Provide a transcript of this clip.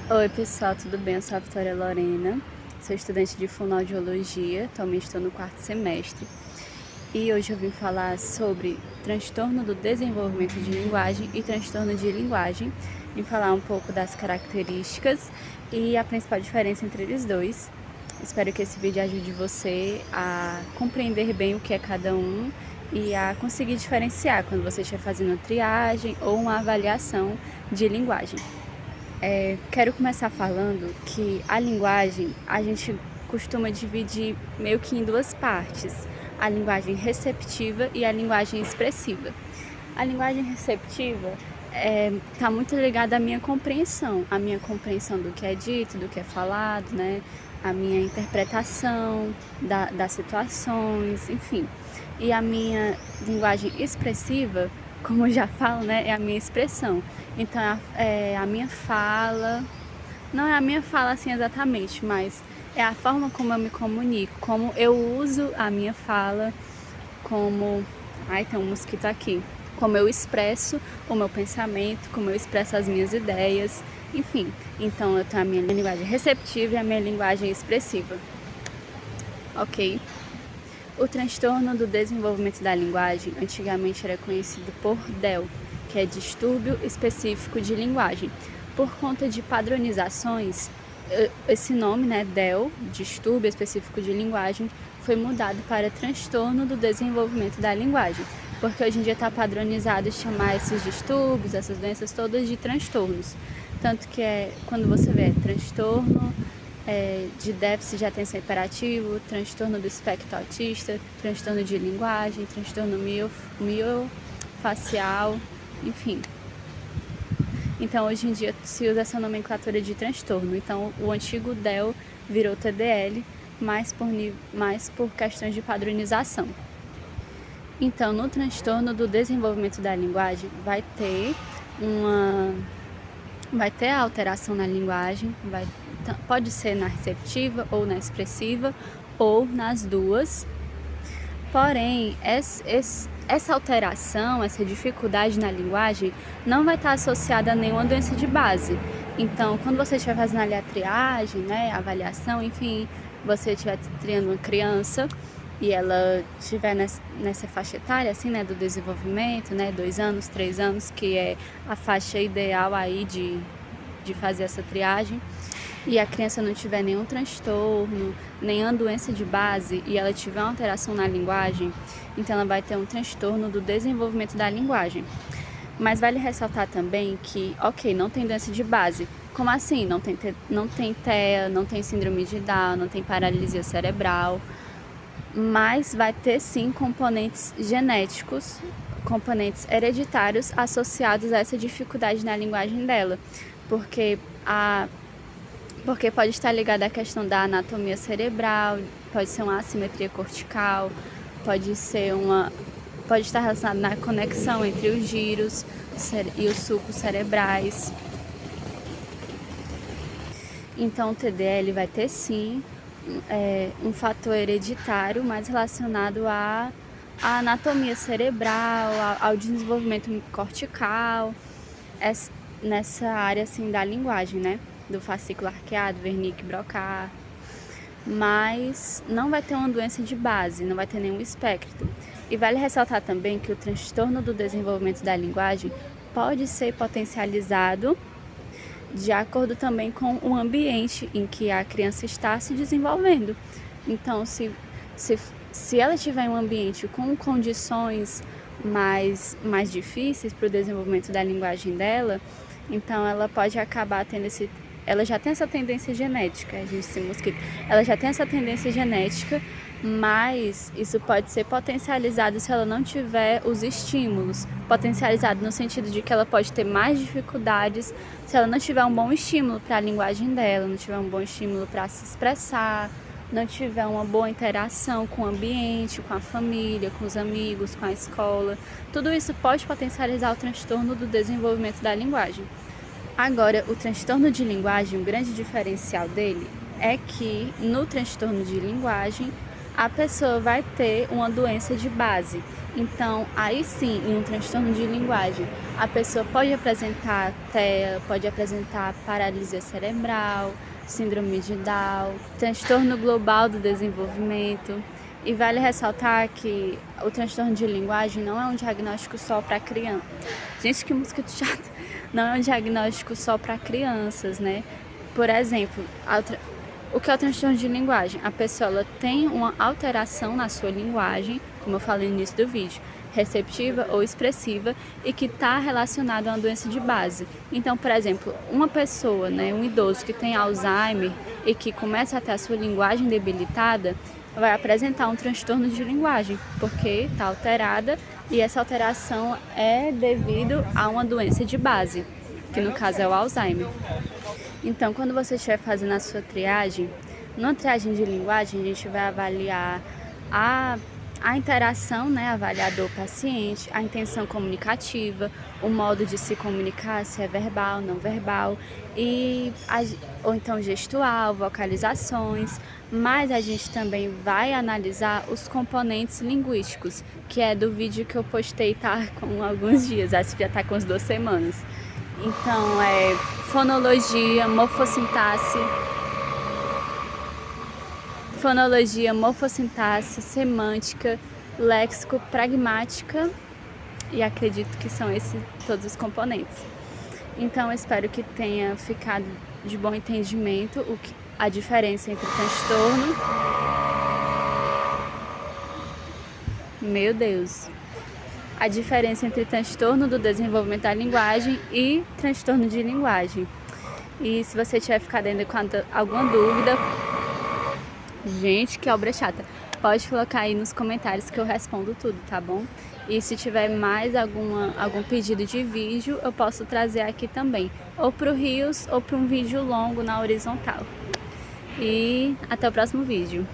Oi pessoal, tudo bem? Eu sou a Vitória Lorena, sou estudante de fonoaudiologia, atualmente estou no quarto semestre e hoje eu vim falar sobre transtorno do desenvolvimento de linguagem e transtorno de linguagem, vim falar um pouco das características e a principal diferença entre eles dois. Espero que esse vídeo ajude você a compreender bem o que é cada um e a conseguir diferenciar quando você estiver fazendo uma triagem ou uma avaliação de linguagem. Quero começar falando que a linguagem a gente costuma dividir meio que em duas partes, a linguagem receptiva e a linguagem expressiva. A linguagem receptiva está muito ligada à minha compreensão do que é dito, do que é falado, né? A minha interpretação das situações, enfim. E a minha linguagem expressiva, como eu já falo, né, é a minha expressão. Então, é a minha fala, não é a minha fala assim exatamente, mas é a forma como eu me comunico, como eu uso a minha fala, como... Ai, tem um mosquito aqui. Como eu expresso o meu pensamento, como eu expresso as minhas ideias, enfim. Então, eu tenho a minha linguagem receptiva e a minha linguagem expressiva. Ok? O transtorno do desenvolvimento da linguagem antigamente era conhecido por DEL, que é distúrbio específico de linguagem. Por conta de padronizações, esse nome, né, DEL, distúrbio específico de linguagem, foi mudado para transtorno do desenvolvimento da linguagem, porque hoje em dia está padronizado chamar esses distúrbios, essas doenças todas de transtornos. Tanto que quando você vê transtorno de déficit de atenção hiperativo, transtorno do espectro autista, transtorno de linguagem, transtorno miofacial, enfim. Então, hoje em dia se usa essa nomenclatura de transtorno. Então, o antigo DEL virou TDL, mais por questões de padronização. Então, no transtorno do desenvolvimento da linguagem, vai ter a alteração na linguagem, pode ser na receptiva ou na expressiva ou nas duas. Porém, essa alteração, essa dificuldade na linguagem não vai estar associada a nenhuma doença de base. Então, quando você estiver fazendo ali a triagem, né, a avaliação, enfim, você estiver triando uma criança e ela estiver nessa faixa etária, assim, né, do desenvolvimento, né, 2 anos, 3 anos, que é a faixa ideal aí de fazer essa triagem, e a criança não tiver nenhum transtorno, nenhuma doença de base, e ela tiver uma alteração na linguagem, então ela vai ter um transtorno do desenvolvimento da linguagem. Mas vale ressaltar também que, ok, não tem doença de base. Como assim? Não tem TEA, não tem síndrome de Down, não tem paralisia cerebral, mas vai ter sim componentes genéticos, componentes hereditários associados a essa dificuldade na linguagem dela, porque pode estar ligada à questão da anatomia cerebral, pode ser uma assimetria cortical, pode estar relacionado na conexão entre os giros e os sulcos cerebrais. Então, o TDL vai ter sim um fator hereditário mais relacionado à anatomia cerebral, ao desenvolvimento cortical, nessa área assim da linguagem, né? Do fascículo arqueado, Wernicke-Broca, mas não vai ter uma doença de base, não vai ter nenhum espectro. E vale ressaltar também que o transtorno do desenvolvimento da linguagem pode ser potencializado de acordo também com o ambiente em que a criança está se desenvolvendo. Então, se ela tiver em um ambiente com condições mais difíceis para o desenvolvimento da linguagem dela, então ela pode acabar tendo ela já tem essa tendência genética, ela já tem essa tendência genética, mas isso pode ser potencializado se ela não tiver os estímulos, potencializado no sentido de que ela pode ter mais dificuldades se ela não tiver um bom estímulo para a linguagem dela, não tiver um bom estímulo para se expressar, não tiver uma boa interação com o ambiente, com a família, com os amigos, com a escola. Tudo isso pode potencializar o transtorno do desenvolvimento da linguagem. Agora, o transtorno de linguagem, o grande diferencial dele é que no transtorno de linguagem a pessoa vai ter uma doença de base. Então, aí sim, em um transtorno de linguagem, a pessoa pode apresentar TEA, pode apresentar paralisia cerebral, síndrome de Down, transtorno global do desenvolvimento. E vale ressaltar que o transtorno de linguagem não é um diagnóstico só para criança. Gente, que música chata! Não é um diagnóstico só para crianças, né? Por exemplo, o que é o transtorno de linguagem? A pessoa ela tem uma alteração na sua linguagem, como eu falei no início do vídeo, receptiva ou expressiva, e que está relacionado a uma doença de base. Então, por exemplo, uma pessoa, né, um idoso que tem Alzheimer e que começa a ter a sua linguagem debilitada, vai apresentar um transtorno de linguagem, porque está alterada, e essa alteração é devido a uma doença de base, que no caso é o Alzheimer. Então, quando você estiver fazendo a sua triagem, na triagem de linguagem, a gente vai avaliar a interação, né, avaliador-paciente, a intenção comunicativa, o modo de se comunicar, se é verbal, não verbal, ou então gestual, vocalizações, mas a gente também vai analisar os componentes linguísticos, que é do vídeo que eu postei, tá com alguns dias, acho que já tá com as 2 semanas. Então, fonologia, morfossintaxe, semântica, léxico, pragmática, e acredito que são esses todos os componentes. Então, eu espero que tenha ficado de bom entendimento a diferença entre transtorno... Meu Deus! A diferença entre transtorno do desenvolvimento da linguagem e transtorno de linguagem. E se você tiver ficado ainda com alguma dúvida, gente, que obra chata, pode colocar aí nos comentários que eu respondo tudo, tá bom? E se tiver mais algum pedido de vídeo, eu posso trazer aqui também, ou pro Reels ou para um vídeo longo na horizontal. E até o próximo vídeo.